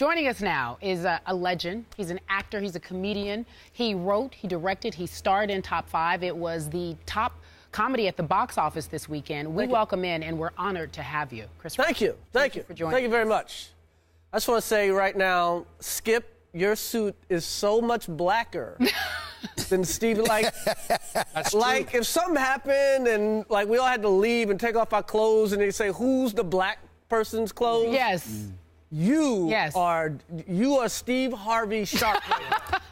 Joining us now is a legend. He's an actor. He's a comedian. He wrote, he directed, he starred in Top 5. It was the top comedy at the box office this weekend. We welcome in, and we're honored to have you, Chris. Thank you. Thank you for joining. Thank you very much. I just want to say right now, Skip, your suit is so much blacker than Steve. Like if something happened and like we all had to leave and take off our clothes, and they say, "Who's the black person's clothes?" Yes. You are Steve Harvey Sharp.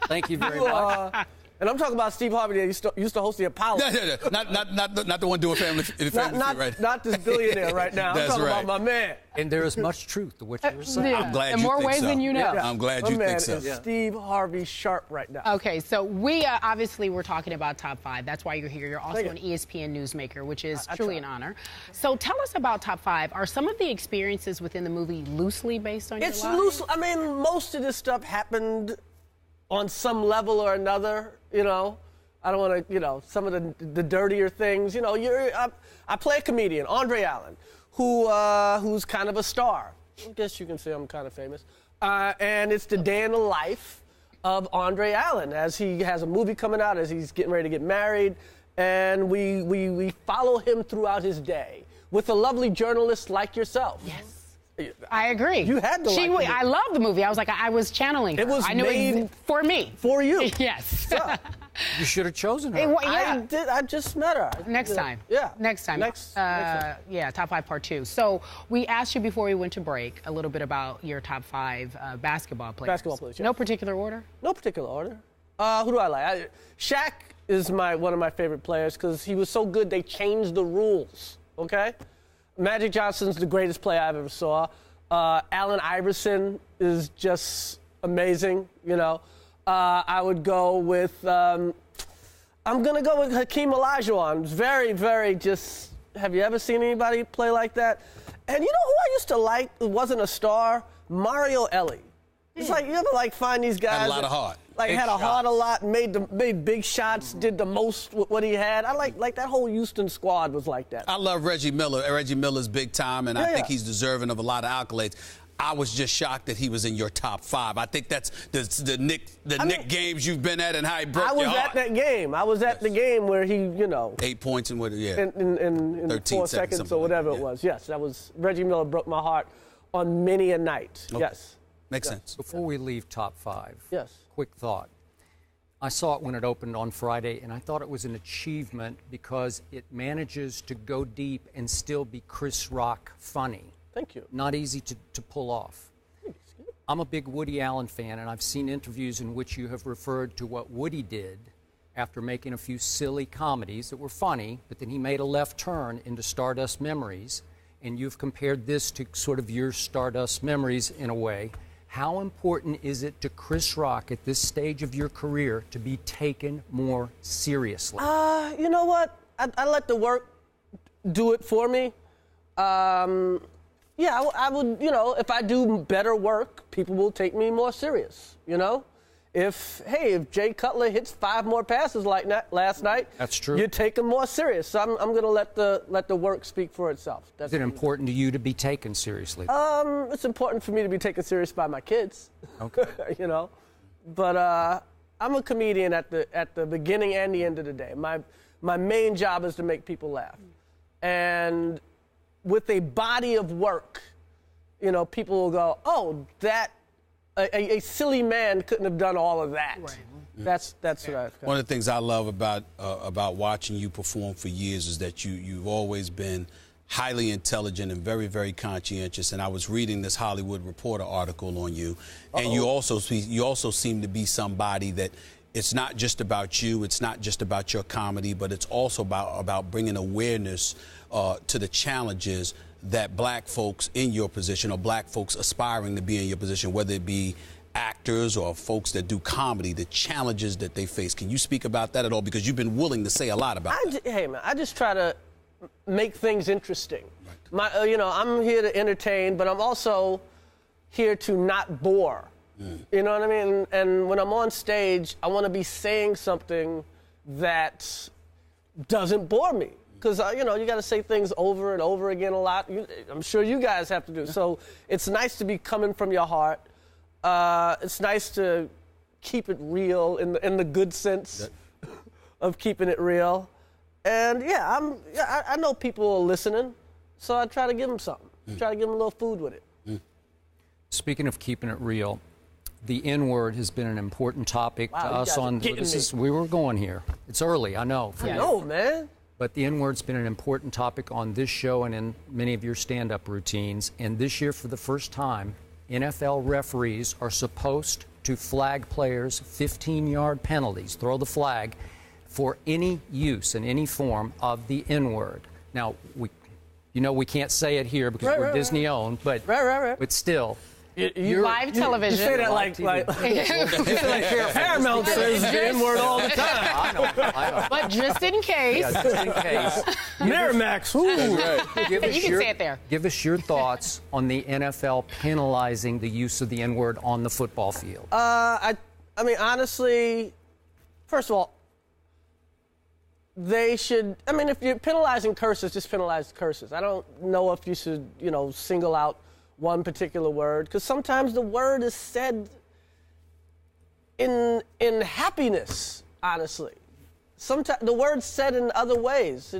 Thank you very much. And I'm talking about Steve Harvey that used to host the Apollo. Not the one doing family feud, right? Not this billionaire right now. I'm talking about my man. And there is much truth to what you're saying. I'm glad in you more think ways so. than you know. I'm glad you think so. My man is Steve Harvey Sharp right now. Okay, so we obviously we're talking about Top 5. That's why you're here. You're also an ESPN newsmaker, which is truly an honor. So tell us about Top 5. Are some of the experiences within the movie loosely based on your life? It's loose. I mean, most of this stuff happened on some level or another, you know. I don't want to, you know, some of the dirtier things. You know, I play a comedian, Andre Allen, who's kind of a star. I guess you can say I'm kind of famous. And it's the day in the life of Andre Allen as he has a movie coming out, as he's getting ready to get married. And we follow him throughout his day with a lovely journalist like yourself. Yes. I agree. You had to I love the movie. I was like, I was channeling her. It was I knew made it was for me. For you. Yes. Yeah. You should have chosen her. I did. I just met her. Next time. Yeah. Next time. Next time. Yeah, Top 5 Part 2. So we asked you before we went to break a little bit about your Top 5 basketball players. Basketball players, yes. No particular order? No particular order. Who do I like? Shaq is one of my favorite players because he was so good they changed the rules, okay? Magic Johnson's the greatest player I've ever saw. Allen Iverson is just amazing, you know. I would go with, I'm going to go with Hakeem Olajuwon. Very, very just, have you ever seen anybody play like that? And you know who I used to like, who wasn't a star? Mario Elie. It's like, you ever like find these guys? Had a lot of heart. Like had a heart a lot, made big shots, did the most with what he had. I like that whole Houston squad was like that. I love Reggie Miller. Reggie Miller's big time, and I think he's deserving of a lot of accolades. I was just shocked that he was in your Top 5. I think that's the Nick games you've been at and how he broke your heart. I was at that game. I was at the game where he, you know. 8 points in what, in 4 seconds or whatever it was. Yes, that was, Reggie Miller broke my heart on many a night. Okay. Yes. Makes sense. Before we leave Top 5, quick thought. I saw it when it opened on Friday, and I thought it was an achievement because it manages to go deep and still be Chris Rock funny. Thank you. Not easy to pull off. I'm a big Woody Allen fan, and I've seen interviews in which you have referred to what Woody did after making a few silly comedies that were funny, but then he made a left turn into Stardust Memories, and you've compared this to sort of your Stardust Memories in a way. How important is it to Chris Rock at this stage of your career to be taken more seriously? You know what? I let the work do it for me. Yeah, I would, you know, if I do better work, people will take me more serious, you know? If Jay Cutler hits 5 more passes like last night, that's true. You take him more serious. So I'm going to let the work speak for itself. Is it important to you to be taken seriously? It's important for me to be taken serious by my kids. Okay. You know, but I'm a comedian at the beginning and the end of the day. My main job is to make people laugh, and with a body of work, you know, people will go, oh, that. A silly man couldn't have done all of that. Right. That's what I've got. One of the things I love about watching you perform for years is that you've always been highly intelligent and very, very conscientious. And I was reading this Hollywood Reporter article on you, and you also seem to be somebody that it's not just about you, it's not just about your comedy, but it's also about bringing awareness to the challenges that black folks in your position or black folks aspiring to be in your position, whether it be actors or folks that do comedy, the challenges that they face. Can you speak about that at all? Because you've been willing to say a lot about that. Hey, man, I just try to make things interesting. Right. You know, I'm here to entertain, but I'm also here to not bore. You know what I mean? And when I'm on stage, I want to be saying something that doesn't bore me. Because, you know, you got to say things over and over again a lot. I'm sure you guys have to do. So it's nice to be coming from your heart. It's nice to keep it real in the good sense of keeping it real. And I know people are listening, so I try to give them something. Try to give them a little food with it. Speaking of keeping it real, the N-word has been an important topic to us on. We were going here. It's early, I know. I know, man. But the N-word's been an important topic on this show and in many of your stand-up routines. And this year, for the first time, NFL referees are supposed to flag players 15-yard penalties, throw the flag, for any use in any form of the N-word. Now, we can't say it here because we're Disney-owned, but but still. Live television. You say that like Paramount says the N-word all the time. I know. But just in case. Yeah, just in case. Miramax, You can say it there. Give us your thoughts on the NFL penalizing the use of the N-word on the football field. I mean, honestly, first of all, they should. I mean, if you're penalizing curses, just penalize curses. I don't know if you should, single out one particular word, because sometimes the word is said in happiness. Honestly, sometimes the word's said in other ways.